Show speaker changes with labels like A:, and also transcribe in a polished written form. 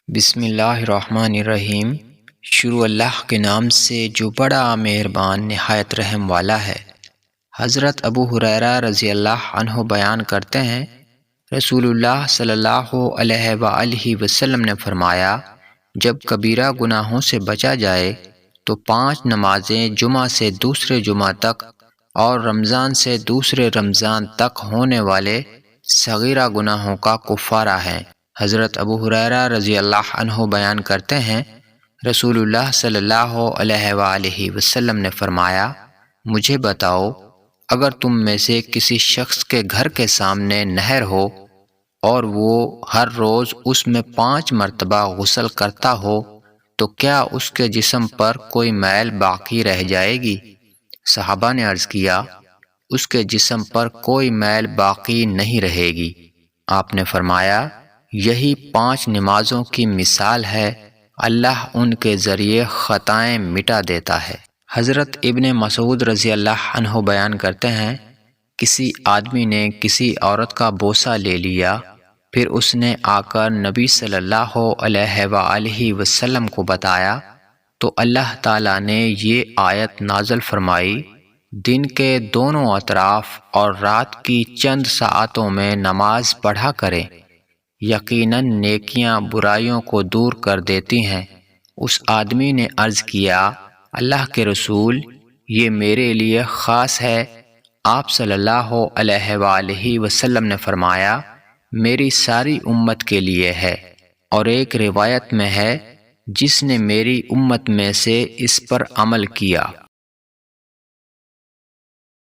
A: بسم اللہ الرحمن الرحیم۔ شروع اللہ کے نام سے جو بڑا مہربان نہایت رحم والا ہے۔ حضرت ابو ہریرہ رضی اللہ عنہ بیان کرتے ہیں، رسول اللہ صلی اللہ علیہ وآلہ وسلم نے فرمایا، جب کبیرہ گناہوں سے بچا جائے تو 5 نمازیں جمعہ سے دوسرے جمعہ تک اور رمضان سے دوسرے رمضان تک ہونے والے صغیرہ گناہوں کا کفارہ ہیں۔ حضرت ابو ہریرہ رضی اللہ عنہ بیان کرتے ہیں، رسول اللہ صلی اللہ علیہ وآلہ وسلم نے فرمایا، مجھے بتاؤ، اگر تم میں سے کسی شخص کے گھر کے سامنے نہر ہو اور وہ ہر روز اس میں 5 مرتبہ غسل کرتا ہو تو کیا اس کے جسم پر کوئی میل باقی رہ جائے گی؟ صحابہ نے عرض کیا، اس کے جسم پر کوئی میل باقی نہیں رہے گی۔ آپ نے فرمایا، یہی 5 نمازوں کی مثال ہے، اللہ ان کے ذریعے خطائیں مٹا دیتا ہے۔ حضرت ابن مسعود رضی اللہ عنہ بیان کرتے ہیں، کسی آدمی نے کسی عورت کا بوسہ لے لیا، پھر اس نے آ کر نبی صلی اللہ علیہ وآلہ وسلم کو بتایا تو اللہ تعالیٰ نے یہ آیت نازل فرمائی، دن کے دونوں اطراف اور رات کی چند ساعتوں میں نماز پڑھا کریں، یقیناً نیکیاں برائیوں کو دور کر دیتی ہیں۔ اس آدمی نے عرض کیا، اللہ کے رسول، یہ میرے لیے خاص ہے؟ آپ صلی اللہ علیہ وآلہ وسلم نے فرمایا، میری ساری امت کے لیے ہے، اور ایک روایت میں ہے، جس نے میری امت میں سے اس پر عمل کیا